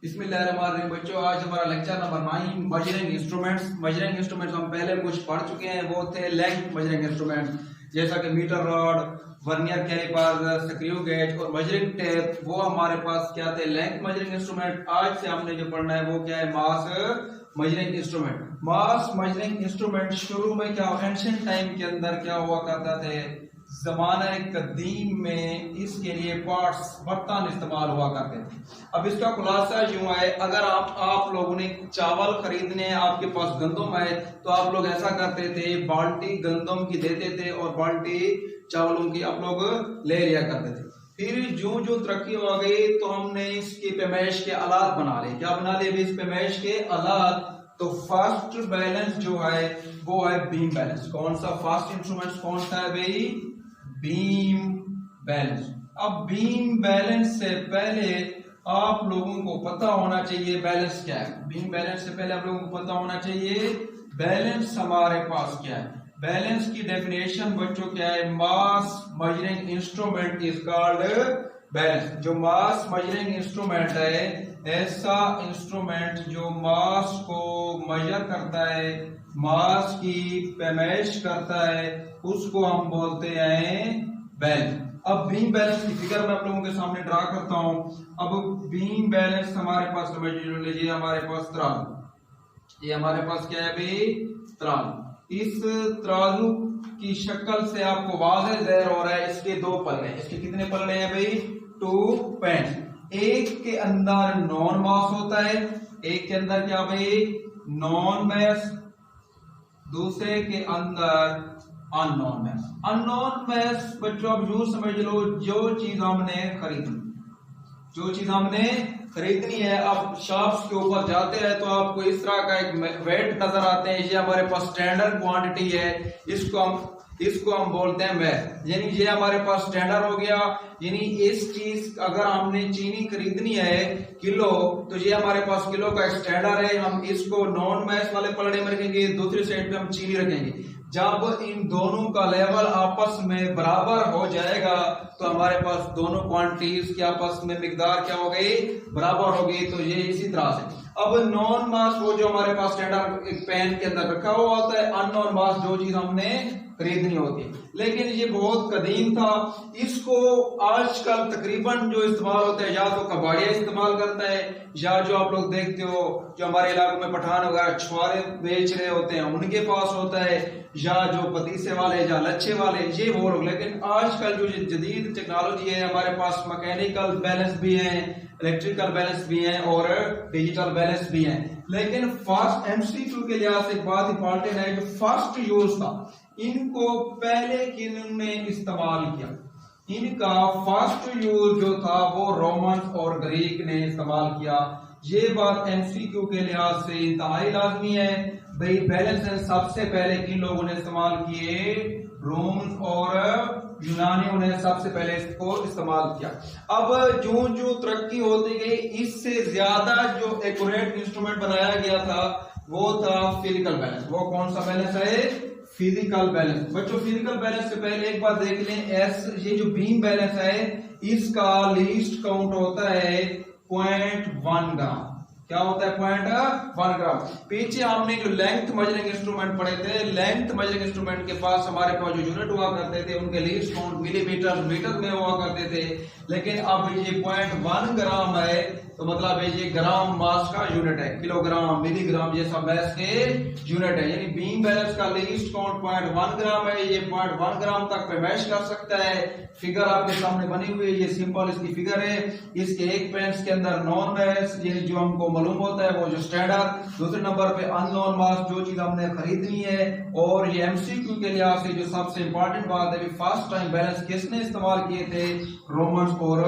बिस्मिल्लाहिर्रहमानिर्रहीम। बच्चों, आज हमारा lecture number 9 measuring instruments. Measuring instruments हम पहले कुछ पढ़ चुके हैं, वो थे लेंथ मेजरिंग इंस्ट्रूमेंट्स जैसा कि metre rod, vernier caliper, screw gauge और मेजरिंग टेप। वो हमारे पास क्या थे? Length measuring instrument. आज से हमने जो पढ़ना है वो क्या है? Mass measuring instrument. Mass measuring instrument शुरू में क्या, एंशिएंट टाइम के अंदर क्या हुआ करता थे? जमाना कदीम में इसके लिए पार्ट्स बर्तन इस्तेमाल हुआ करते थे। अब इसका खुलासा यूं है, अगर आप लोगों ने चावल खरीदने, आपके पास गंदम है, तो आप लोग ऐसा करते थे, बाल्टी गंदम की देते थे और बाल्टी चावलों की आप लोग ले लिया करते थे। फिर जो जो तरक्की हो गई तो हमने इसके पैमाइश के आलात बना लिए। क्या बना लिए? इस पैमाइश के आलात। तो फर्स्ट बैलेंस जो है वो है बीम बैलेंस। कौन सा फर्स्ट इंस्ट्रूमेंट कौन सा है भाई? Beam balance. अब बीम बैलेंस से पहले आप लोगों को पता होना चाहिए बैलेंस क्या है। बीम बैलेंस से पहले आप लोगों को पता होना चाहिए बैलेंस हमारे पास क्या है। बैलेंस की डेफिनेशन बच्चों क्या है? Mass measuring instrument is called balance. जो मास मेजरिंग इंस्ट्रूमेंट है, ऐसा इंस्ट्रूमेंट जो मास को मेजर करता है, मास की पैमाइश करता है, उसको हम बोलते हैं बैलेंस। अब बीम बैलेंस की फिगर मैं आप लोगों के सामने ड्रा करता हूं। अब बीम बैलेंस हमारे पास समझ लीजिए, हमारे पास तराजू। ये हमारे पास क्या है भाई? तराजू। इस तराजू की शक्ल से आपको वाज़ेह ज़ाहिर हो रहा है इसके दो पल्ले। इसके कितने पल्ले हैं भाई? 2 पेंस। एक के अंदर नॉन मास होता है, एक के अंदर क्या भाई? नॉन मास, दूसरे के अंदर अननोन मास। अननोन मास बच्चों अब यूं समझ लो, जो चीज हमने खरीदनी है, आप शॉप्स के ऊपर जाते हैं तो आपको इस तरह का एक वेट नजर आते हैं। ये हमारे पास स्टैंडर्ड क्वांटिटी है, इसको हम बोलते हैं मास। यानी ये हमारे पास स्टैंडर्ड हो गया। यानी इस चीज अगर हमने चीनी खरीदनी है किलो, तो ये हमारे पास किलो का एक स्टैंडर्ड है। हम इसको नॉन मास वाले पलड़े में रखेंगे, दूसरी साइड पे हम चीनी रखेंगे। जब इन दोनों का लेवल आपस में बराबर हो जाएगा तो हमारे पास दोनों क्वांटिटीज के आपस में मिकदार क्या हो गई? बराबर हो गई। तो ये इसी तरह से अब नॉन मास वो जो हमारे पास स्टैंडर्ड एक पेन के अंदर रखा हुआ होता है, अननोन मास जो चीज हमने खरीदनी होती है। लेकिन ये बहुत कदीम था। इसको आजकल तकरीबन जो इस्तेमाल होता है, या तो कबाड़िया इस्तेमाल करता है, या जो आप लोग देखते हो जो हमारे इलाकों में पठान वगैरह छुआरे बेच रहे होते हैं उनके पास होता है, या जो पतीसे वाले या लच्छे वाले, ये वो लोग। लेकिन आजकल जो जदीद टेक्नोलॉजी है, हमारे पास मैकेनिकल बैलेंस भी है, इलेक्ट्रिकल बैलेंस भी है और डिजिटल बैलेंस भी है। लेकिन फर्स्ट एमसीक्यू के लिहाज से एक बात इंपॉर्टेंट है, जो फर्स्ट यूज था, इनको पहले किन्होंने इस्तेमाल किया? इनका फर्स्ट यूज जो था वो रोमन और ग्रीक ने इस्तेमाल किया। ये बात एमसीक्यू के लिहाज से इंतहाई लाजमी है भाई। बैलेंस सबसे पहले किन लोगों ने इस्तेमाल किए? रोमन और यूनानियों ने सबसे पहले इसको इस्तेमाल किया। अब जो जो तरक्की होती गई, इससे ज्यादा जो एक्यूरेट इंस्ट्रूमेंट बनाया गया था वो था फिजिकल बैलेंस। वो कौन सा बैलेंस है? Physical balance. बच्चों, फिजिकल बैलेंस से पहले एक बात देख लें, ये जो बीम बैलेंस है इसका लीस्ट काउंट होता है 0.1 ग्राम। क्या होता है? 0.1 ग्राम। पीछे हमने जो लेंथ मेजरिंग इंस्ट्रूमेंट पढ़े थे, लेंथ मेजरिंग इंस्ट्रूमेंट के पास हमारे पास जो यूनिट हुआ करते थे उनके लीस्ट काउंट मिलीमीटर, मीटर में हुआ करते थे। लेकिन अब ये 0.1 ग्राम है, तो मतलब ये ग्राम मास का यूनिट है। किलोग्राम, मिलीग्राम, ये सब मास के यूनिट है। यानी बीम बैलेंस का लीस्ट काउंट 0.1 ग्राम है। ये 0.1 ग्राम तक पैमाइश कर सकता है। फिगर आपके सामने बनी हुई है, ये सिंपल इसकी फिगर है। इसके एक पेंस के अंदर नॉन मास, ये जो हमको मालूम होता है वो जो स्टैंडर्ड, दूसरे नंबर पे अननोन मास जो चीज हमने खरीदनी है। और ये एमसीक्यू के लिहाज से जो सबसे इंपॉर्टेंट बात है, फर्स्ट टाइम बैलेंस किसने इस्तेमाल किए थे? रोमन्स और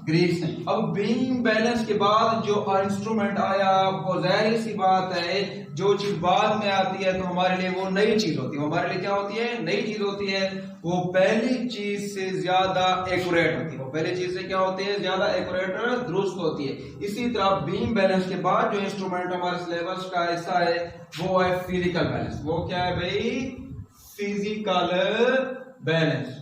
ग्रीक्स ने। अब बीम बैलेंस के बाद जो इंस्ट्रूमेंट आया, वो जाहिर सी बात है, जो चीज बाद में आती है तो हमारे लिए वो नई चीज होती है। हमारे लिए क्या होती है? नई चीज होती है। वो पहली चीज से ज्यादा एक्यूरेट होती है। वो पहली चीज से क्या होती है? ज्यादा एक्यूरेट, दुरुस्त होती है। इसी तरह बीम बैलेंस के बाद जो इंस्ट्रूमेंट हमारे सिलेबस का हिस्सा है वो है फिजिकल बैलेंस। वो क्या है भाई? Physical balance.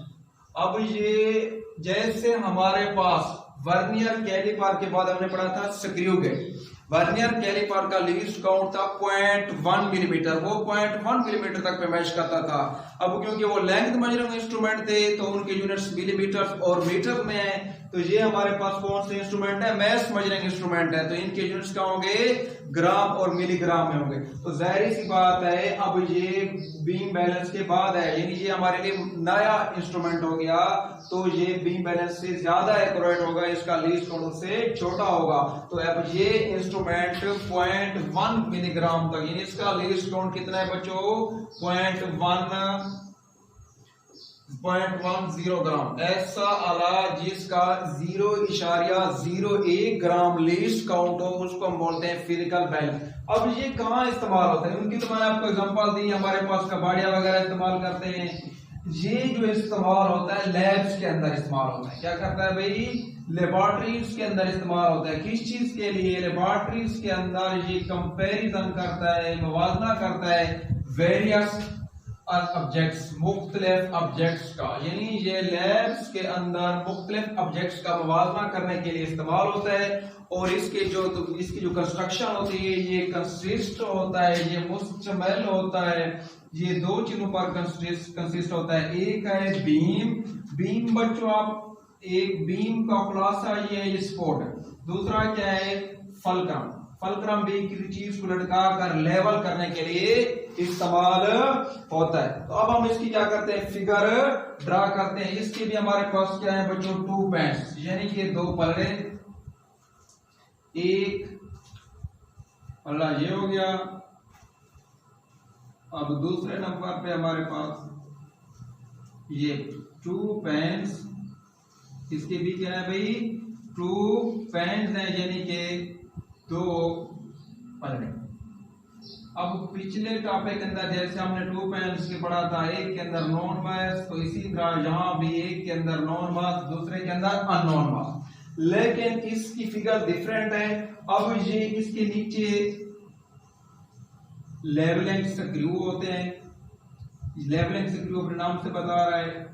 अब ये जैसे हमारे पास वर्नियर कैलिपर के बाद हमने पढ़ा था स्क्रू गेज। वर्नियर कैलिपर का लीस्ट काउंट था 0.1 मिलीमीटर, वो 0.1 मिलीमीटर तक पे मैच करता था। अब क्योंकि वो लेंथ मेजरिंग इंस्ट्रूमेंट थे तो उनके यूनिट्स मिलीमीटर और मीटर में है, तो ये हमारे पास कौन से इंस्ट्रूमेंट है, मैस मेजरिंग इंस्ट्रूमेंट है, तो इनके यूनिट्स क्या होंगे, ग्राम और मिलीग्राम में होंगे। तो जाहिर सी बात है अब ये बीम बैलेंस के बाद है, यानी ये हमारे लिए नया इंस्ट्रूमेंट हो गया, तो ये बीम बैलेंस से ज्यादा एक्यूरेट होगा, इसका लीस्ट काउंट से छोटा होगा। तो अब ये इंस्ट्रूमेंट 0.1 मिलीग्राम तक, यानी इसका लीस्ट काउंट कितना है बच्चों, 0.10 ग्राम, ऐसा आला जिसका 0.01 ग्राम लीस्ट काउंट हो, उसको हम बोलते हैं फिजिकल बैलेंस। अब ये कहाँ इस्तेमाल होता है, उनकी तो मैंने आपको एग्जांपल दी, हमारे पास कबाड़िया वगैरह इस्तेमाल करते हैं। ये जो इस्तेमाल होता है लैब्स के अंदर इस्तेमाल होता है, क्या करता है भाई, लेबोरेटरीज के अंदर इस्तेमाल होता है। किस चीज के लिए, लेबोरेटरीज के अंदर ये कंपैरिजन करता है, मुवाजना करता है वेरियस ऑब्जेक्ट्स, मुख्तलिफ ऑब्जेक्ट्स का, यानी ये लैब्स के अंदर मुख्तलिफ ऑब्जेक्ट्स का मुवाजना करने के लिए इस्तेमाल होता है। और इसकी जो कंस्ट्रक्शन होती है ये कंसिस्ट होता है, ये मुश्तमिल होता है, ये दो चीजों पर कंसिस्ट होता है। एक है बीम बच्चों, आप एक बीम का खुलासा ये है, ये सपोर्ट है। दूसरा क्या है, फलक्रम भी किसी चीज को लटका कर लेवल करने के लिए इस्तेमाल होता है। तो अब हम इसकी क्या करते हैं, फिगर ड्रा करते हैं। इसके भी हमारे पास क्या है बच्चों, 2 पैंट्स, यानी कि 2 पल्ले, एक पल्ला ये हो गया। अब दूसरे नंबर पे हमारे पास ये 2 पेन्स, इसके भी क्या है भाई, 2 पेन्स हैं, यानी कि 2 पल्ले। अब पिछले टॉपिक के अंदर जैसे हमने 2 पेन्स के पढ़ा था, एक के अंदर नॉन मास, तो इसी तरह यहाँ भी एक के अंदर नॉन मास, दूसरे के अंदर अननोन मास, लेकिन इसकी फिगर डिफरेंट है। अब ये इसके नीचे लेवलिंग स्क्रू होते हैं, लेवलिंग स्क्रू अपने नाम से बता रहा है,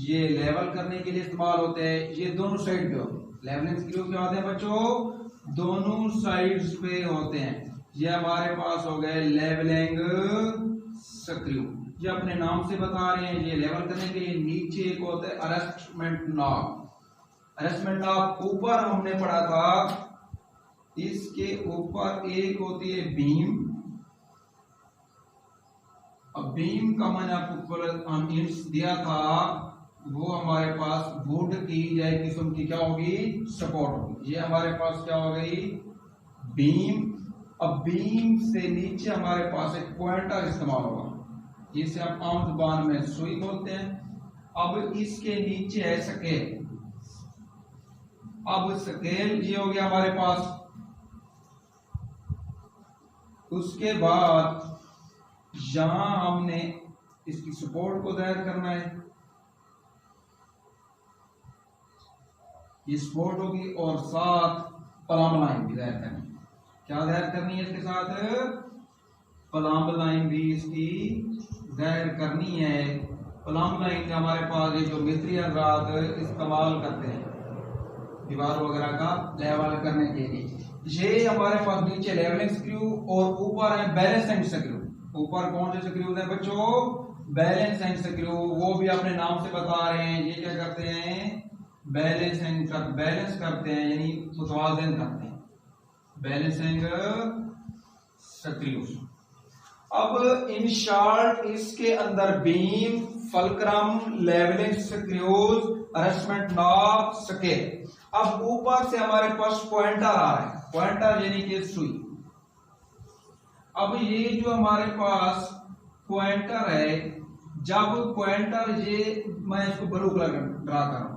ये लेवल करने के लिए इस्तेमाल होते हैं। ये दोनों साइड पे होते हैं, लेवलिंग स्क्रू क्या होते हैं बच्चों, दोनों साइड्स पे होते हैं। ये हमारे पास हो गए लेवलिंग स्क्रू, ये अपने नाम से बता रहे हैं, ये लेवल करने के लिए। नीचे एक होता है अरेस्टमेंट नॉब, अरेस्टमेंट नॉब ऊपर हमने पढ़ा था, इसके ऊपर एक होती है बीम। अब बीम का मैंने आपको हिंट्स दिया था, वो हमारे पास वुड की या किस्म की क्या होगी, सपोर्ट होगी। ये हमारे पास क्या हो गई, बीम। अब बीम से नीचे हमारे पास एक पॉइंटर इस्तेमाल होगा, जिसे हम आम जुबान में सुई बोलते हैं। अब इसके नीचे है स्केल। अब स्केल ये हो गया हमारे पास। उसके बाद यहां हमने इसकी सपोर्ट को जाहिर करना है, ये सपोर्ट होगी, और साथ प्लम्ब लाइन भी जाहिर करनी है। क्या जाहिर करनी है इसके साथ, प्लम्ब लाइन भी इसकी जाहिर करनी है। प्लम्ब लाइन का हमारे पास ये जो मिस्त्री हज़रात इस्तेमाल करते हैं दीवार वगैरह का लेवल करने के लिए, ये हमारे पास नीचे लेवलिंग स्क्रू और ऊपर है बैलेंसिंग स्क्रू। ऊपर कौन से स्क्रू है बच्चों, बैलेंसिंग स्क्रू, वो भी अपने नाम से बता रहे हैं। ये क्या करते हैं, बैलेंस करते हैं, यानी मुतवाज़िन करते हैं, बैलेंसिंग स्क्रूज। अब इन शॉर्ट इसके अंदर beam, fulcrum, levelling screws, arrestment knob, scale. अब ऊपर से हमारे पास पॉइंटर आ रहा है, पॉइंटर यानी कि सुई। अब ये जो हमारे पास पॉइंटर है, जब पॉइंटर ये मैं इसको ब्लू कलर ड्रा कर रहा हूं,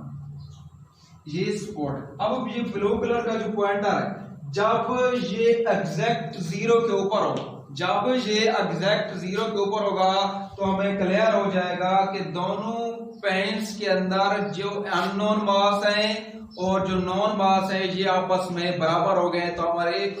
ये स्पॉट। अब ये ब्लू कलर का जो पॉइंटर है, जब ये एग्जैक्ट 0 के ऊपर होगा, जब ये एग्जैक्ट 0 के ऊपर होगा तो हमें क्लियर हो जाएगा कि दोनों पेन्स के अंदर जो अननोन मास है और जो नॉन मास है ये आपस में बराबर हो गए। तो हमारे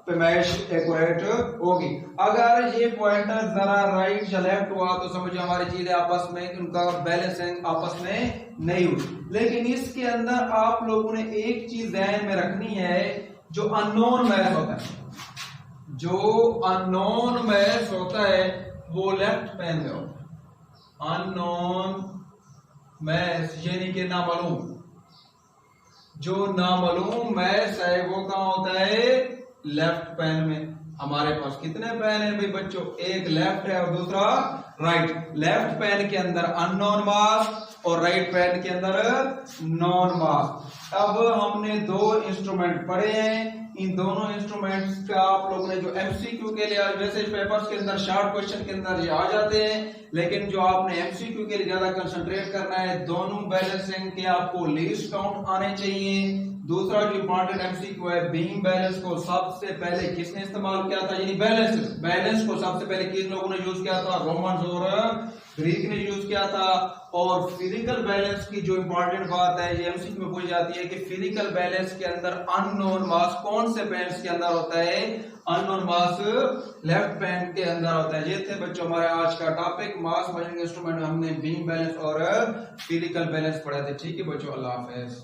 पैमाइश एक्यूरेट होगी। अगर ये पॉइंटर जरा राइट या लेफ्ट हुआ तो समझो हमारी चीजें आपस में उनका बैलेंसिंग आपस में नहीं हुई। लेकिन इसके अंदर आप लोगों ने एक चीज ध्यान में रखनी है, जो अननोन मैथ होता है, जो अननोन मैथ होता है वो लेफ्ट पैन में होता है। अननोन मैथ यानी कि नामालूम, जो नामालूम मैथ है वो कहां होता है? लेफ्ट पैन में। हमारे पास कितने पैन है भाई बच्चों? एक लेफ्ट है और दूसरा राइट। लेफ्ट पैन के अंदर अननोन मास और राइट पैन के अंदर नॉन मास। अब हमने दो इंस्ट्रूमेंट पढ़े हैं, इन दोनों इंस्ट्रूमेंट्स का आप लोगों ने जो एमसीक्यू के लिए वैसे पेपर्स के अंदर शॉर्ट क्वेश्चन के अंदर ये आ जाते हैं, लेकिन जो आपने एमसीक्यू के लिए ज्यादा कंसंट्रेट करना है, दोनों बैलेंसिंग के आपको लीस्ट काउंट आने चाहिए। दूसरा जो इंपॉर्टेंट एमसीक्यू है, बीम बैलेंस को सबसे पहले किसने इस्तेमाल किया था? यानी बैलेंस को सबसे पहले किन लोगों ने यूज किया था? रोमन्स और ग्रीक ने यूज किया था। और फिजिकल बैलेंस की जो इंपॉर्टेंट बात है ये एमसीक्यू में पूछी जाती है कि फिजिकल बैलेंस के अंदर अननोन मास कौन से पैन्स के अंदर होता है? अननोन मास लेफ्ट पैन के अंदर होता है। ये थे बच्चों हमारे आज का टॉपिक, मास मेजरिंग इंस्ट्रूमेंट में हमने बीम बैलेंस और फिजिकल बैलेंस पढ़ा थे। ठीक है बच्चों, अल्लाह हाफिज।